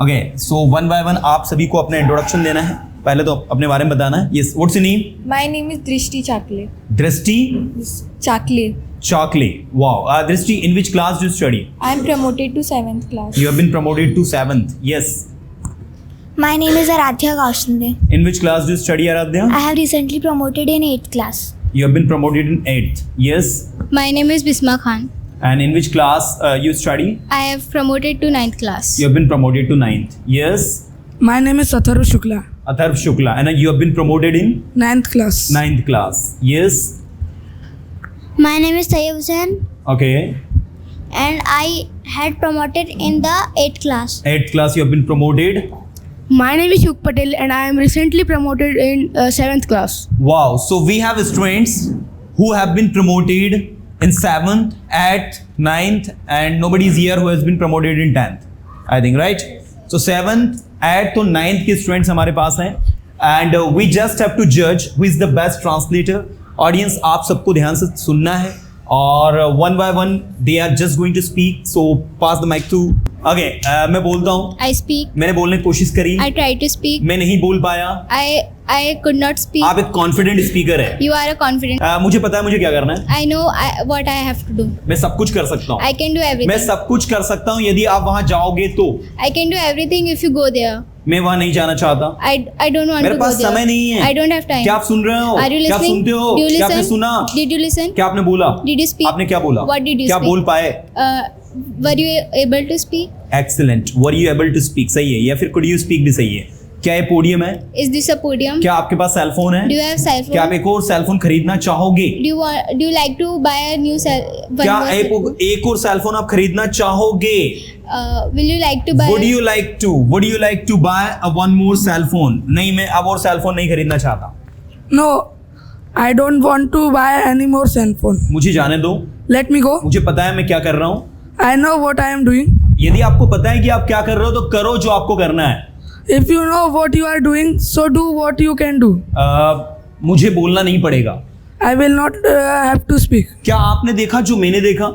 Okay, so one by one आप सभी को अपना इंट्रोडक्शन देना है. पहले तो अपने बारे में बताना है. Yes, what's your name? My name is Drishti Chakle. दृष्टि Chakle. Chakle. Wow. Drishti, in which class do you study? I am promoted to 7th class. You have been promoted to 7th. Yes. My name is Aradhya Kaushande. In which class do you study, Aradhya? I have recently promoted in 8th class. You have been promoted in 8th. Yes. My name is Bisma Khan. And in which class you study? I have promoted to 9th class. You have been promoted to 9th. Yes. My name is Atharv Shukla, Atharv Shukla. And you have been promoted in 9th class. 9th class. Yes. My name is Tayyib Hussain Okay. and I had promoted in the 8th class. 8th class you have been promoted. My name is Yug Patel and I am recently promoted in 7th class. Wow. So we have students who have been promoted in 7th, 8th, 9th, and nobody is here who has been promoted in 10th. I think, right? So 7th, 8th और 9th के students हमारे पास हैं. And we just have to judge who is the best translator. Audience, आप सबको ध्यान से सुनना है. और one by one they are just going to speak. So pass the mic to. Okay, मैं बोलता हूँ. I speak. मैंने बोलने की कोशिश करी. I tried to speak. मैं नहीं बोल पाया. I could not speak. आप एक कॉन्फिडेंट स्पीकर है. You are a confident. मुझे पता है मुझे क्या करना है. I know what I have to do. मैं सब कुछ कर सकता हूँ. I can do मैं everything. सब कुछ कर सकता हूँ यदि आप वहाँ जाओगे तो. I can do everything if you go there. मैं वहाँ नहीं जाना चाहता. I don't want मेरे to go पास there. समय नहीं है. I don't have time. क्या आप सुन रहे हो? Are you क्या आप listening? सुनते हो? Do you क्या आपने listen? सुना? Did you listen? क्या आपने बोला? Did you speak? आपने क्या बोला? What did you क्या speak? बोल पाए? Were you able to speak? Excellent. Were you able to speak सही है, या फिर कुड यू स्पीक भी सही है. क्या ये पोडियम है? Is this a podium? क्या आपके पास सेलफोन है? Do you have cell phone? क्या आप एक और सेलफोन खरीदना चाहोगे? Do you like to buy a new cell? क्या एक और सेलफोन आप खरीदना चाहोगे? Will you like to buy? Would you like to buy a one more cell phone? नहीं, मैं अब और सेल फोन नहीं खरीदना चाहता. No, I don't want to buy any more cell phone. मुझे जाने दो. Let me go. मुझे पता है मैं क्या कर रहा हूँ. I know what I am doing. यदि आपको पता है कि आप क्या कर रहे हो तो करो जो आपको करना है. If you know what you are doing, so do what you can do. मुझे बोलना नहीं पड़ेगा. I will not have to speak. क्या आपने देखा जो मैंने देखा?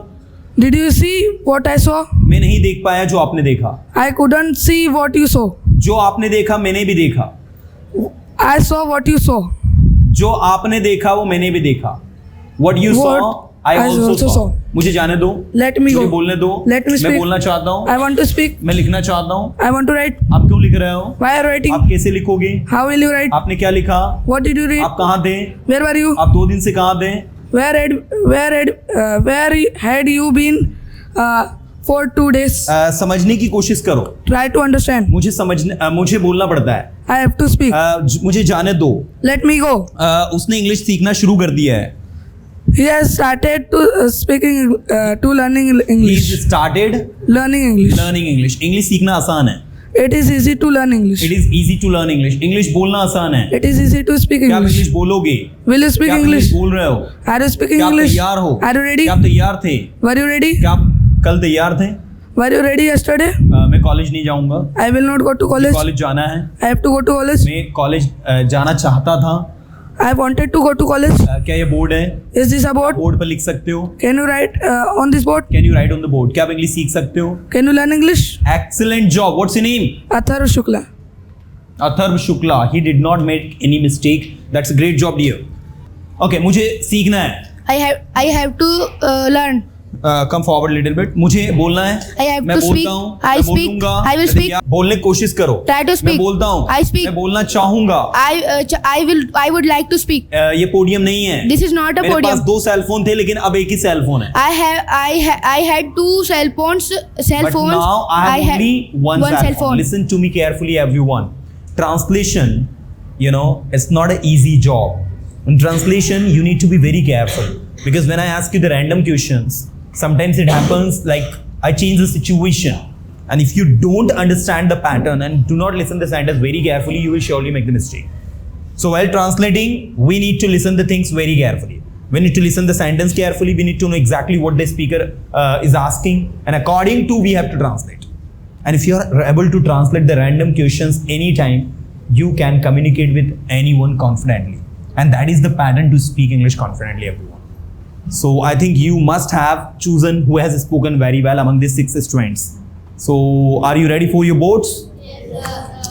Did you see what I saw? मैं नहीं देख पाया जो आपने देखा. I couldn't see what you saw. जो आपने देखा मैंने भी देखा. I saw what you saw. जो आपने देखा वो मैंने भी देखा. What you saw, I also saw. मुझे जाने दो. Let me मुझे go. बोलने दो. Let me मैं speak. बोलना चाहता हूँ. I want to speak. मैं लिखना चाहता हूँ. I want to write. आप क्यों लिख रहे हो? Why are you writing? आप कैसे लिखोगे? How will you write? आपने क्या लिखा? What did you read? आप कहाँ थे? Where were you? आप 2 दिन से कहाँ थे? Where had you been for 2 days? समझने की कोशिश करो. Try to understand. मुझे बोलना पड़ता है. I have to speak. मुझे जाने दो. Let me go. उसने इंग्लिश सीखना शुरू कर दिया है. He has started to learning He English. started Learning English. learning English. English सीखना आसान है. It is easy to learn English. It is easy to learn English. English बोलना आसान है. It is easy to speak क्या आप English. English बोलोगे? Will you speak क्या आप English? बोल रहे हो? Are you speaking क्या आप English? तैयार हो? Are you ready? क्या आप तैयार थे? Were you ready? क्या आप कल तैयार थे? Were you ready yesterday? मैं कॉलेज नहीं जाऊंगा. I will not go to college. College जाना है. I have to go to college. मैं कॉलेज जाना चाहता था. I wanted to go to college. क्या ये बोर्ड है? Is this a board? Board पर लिख सकते हो. Can you write on this board? Can you right on the board? क्या आप इंग्लिश सीख सकते हो? Can you learn English? Excellent job. What's your name? Atharv Shukla. Atharv Shukla. He did not make any mistake. That's a great job dear. Okay, मुझे सीखना है. I have to learn. Come forward little bit. मुझे बोलना है. I have मैं to बोलता speak. हूँ. I मैं speak. बोलूंगा. I will मैं speak. बोलने की कोशिश करो. Try to मैं speak. बोलता हूँ. I speak. मैं बोलना चाहूंगा. I would like to speak. ये पोडियम नहीं है. This is not a मेरे podium. पास 2 सेल फोन थे लेकिन अब एक ही सेल फोन है. I had 2 cell phones. But now I have only one cell phone. Listen to me carefully, everyone. Translation, it's not an easy job. In translation, you need to be very careful because when I ask you the random questions, sometimes it happens like I change the situation, and if you don't understand the pattern and do not listen the sentence very carefully, you will surely make the mistake. So while translating, we need to listen the things very carefully. We need to listen the sentence carefully. We need to know exactly what the speaker is asking, and according to we have to translate. And if you are able to translate the random questions anytime, you can communicate with anyone confidently, and that is the pattern to speak English confidently, everyone. So I think you must have chosen who has spoken very well among these 6 students. So are you ready for your boards?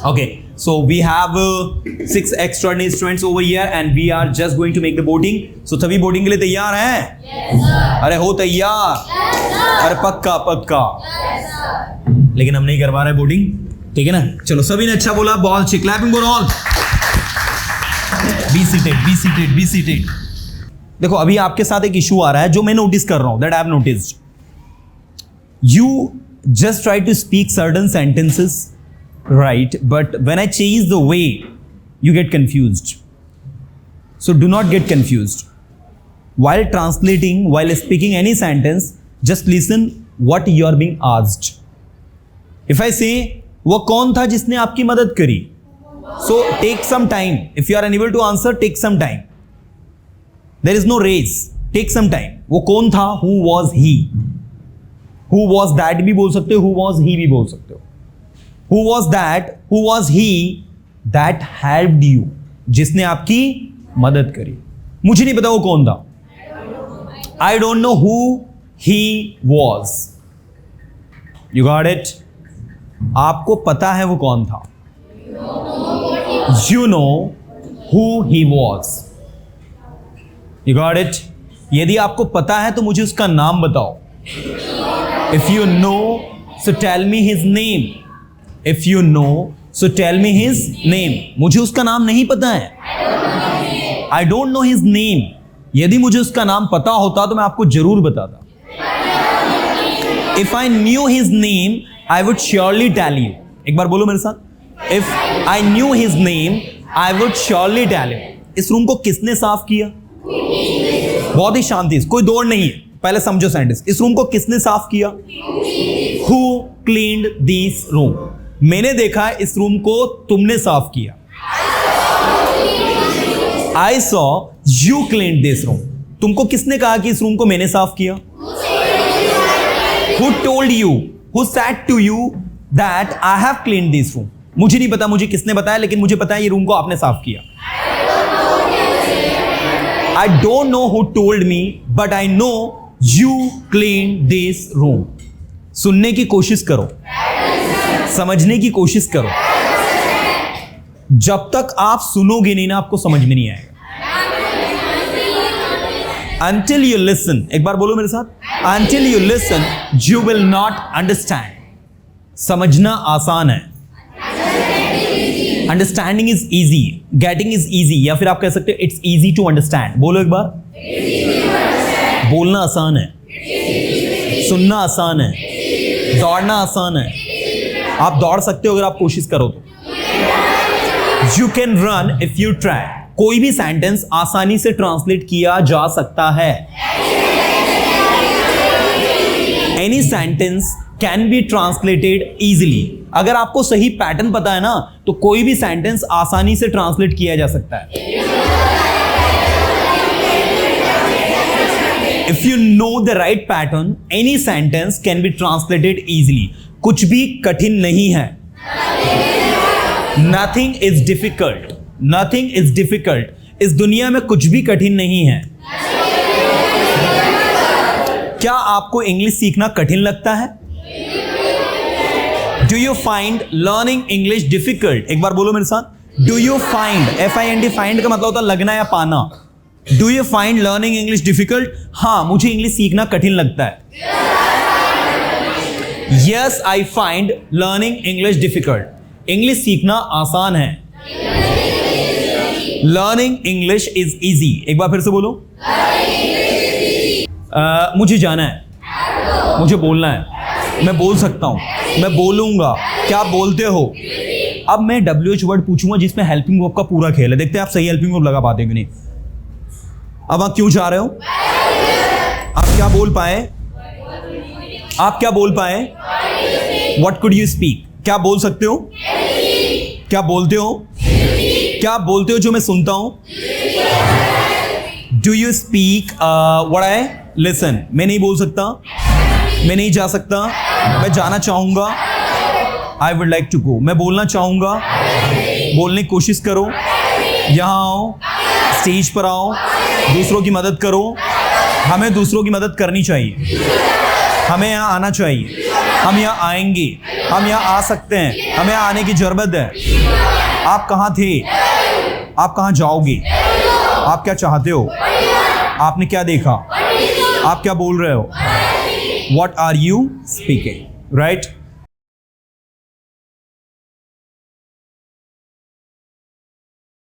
Okay, so we have 6 extraordinary students over here and we are just going to make the boating. So सभी boating के लिए तैयार हैं? Yes, sir. अरे हो तैयार? Yes, sir. अरे पक्का पक्का? Yes, sir. लेकिन हम नहीं करवा रहे बोटिंग, ठीक है ना? चलो सभी ने अच्छा बोला, बॉल अच्छी, clapping for all. Be seated. देखो अभी आपके साथ एक इशू आ रहा है जो मैं नोटिस कर रहा हूं, that I have noticed. You just try to speak certain sentences, right? But when I change the way, you get confused. So do not get confused. While translating, while speaking any sentence, just listen what you are being asked. If I say, वो कौन था जिसने आपकी मदद करी? So take some time. If you are unable to answer, take some time. There is no race. Take some time. वो कौन था? Who was he? Who was that भी बोल सकते हो, who was he भी बोल सकते हो. Who was that? Who was he that helped you? जिसने आपकी मदद करी. मुझे नहीं पता वो कौन था. I don't know who he was. You got it? आपको पता है वो कौन था. You know who he was. You got it? यदि आपको पता है तो मुझे उसका नाम बताओ. If you know, so tell me his name. If you know, so tell me his name. मुझे उसका नाम नहीं पता है. I don't know his name. यदि मुझे उसका नाम पता होता तो मैं आपको जरूर बताता. If I knew his name, I would surely tell you. एक बार बोलो मेरे साथ. If I knew his name, I would surely tell you. इस रूम को किसने साफ किया? बहुत ही शांति, कोई दौड़ नहीं है. पहले समझो सेंटेंस. इस रूम को किसने साफ किया? Who cleaned this room? मैंने देखा इस रूम को तुमने साफ किया. I saw you cleaned this room. तुमको किसने कहा कि इस रूम को मैंने साफ किया? Who told you? Who said to you that I have cleaned this room? मुझे नहीं पता मुझे किसने बताया, लेकिन मुझे पता है ये रूम को आपने साफ किया. I don't know who told me, but I know you cleaned this room. सुनने की कोशिश करो, समझने की कोशिश करो. जब तक आप सुनोगे नहीं ना, आपको समझ में नहीं आएगा. Until you listen, एक बार बोलो मेरे साथ. Until you listen, you will not understand. समझना आसान है. Understanding is easy, getting is easy, या फिर आप कह सकते हो it's easy to understand. बोलो एक बार. बोलना आसान है, सुनना आसान है, दौड़ना आसान है. आप दौड़ सकते हो अगर आप कोशिश करो तो. You can run if you try. कोई भी सेंटेंस आसानी से ट्रांसलेट किया जा सकता है. Any sentence can be translated easily. अगर आपको सही पैटर्न पता है ना, तो कोई भी सेंटेंस आसानी से ट्रांसलेट किया जा सकता है. If you know the right pattern, any sentence can be translated easily. कुछ भी कठिन नहीं है. Nothing is difficult. Nothing is difficult. इस दुनिया में कुछ भी कठिन नहीं है. क्या आपको इंग्लिश सीखना कठिन लगता है? Do you find learning English difficult? एक बार बोलो मेरे साथ. Do you find, F-I-N-D, find का मतलब होता है लगना या पाना. Do you find learning English difficult? हाँ, मुझे इंग्लिश सीखना कठिन लगता है. Yes, I find learning English difficult. English सीखना आसान है. Learning English is easy. एक बार फिर से बोलो. मुझे जाना है, मुझे बोलना है, मैं बोल सकता हूँ, मैं बोलूंगा. क्या आप बोलते हो? अब मैं WH वर्ड पूछूंगा जिसमें हेल्पिंग वर्ब का पूरा खेल है. देखते हैं आप सही हेल्पिंग वर्ब लगा पाते हैं कि नहीं. अब आप क्यों जा रहे हो? आप क्या बोल पाए? आप क्या बोल पाए? What could you speak? क्या बोल सकते हो? क्या बोलते हो? क्या बोलते हो जो मैं सुनता हूं? Do you speak what I listen? मैं नहीं बोल सकता, मैं नहीं जा सकता, मैं जाना चाहूंगा. I would like to go. मैं बोलना चाहूंगा. बोलने की कोशिश करो. यहाँ आओ, स्टेज पर आओ, दूसरों की मदद करो. हमें दूसरों की मदद करनी चाहिए, हमें यहाँ आना चाहिए. हम यहाँ आएंगे, हम यहाँ आ सकते हैं, हमें यहाँ आने की जरूरत है। आप कहाँ थे, आप कहाँ जाओगे, आप क्या चाहते हो, आपने क्या देखा, आप क्या बोल रहे हो, what are you speaking, right?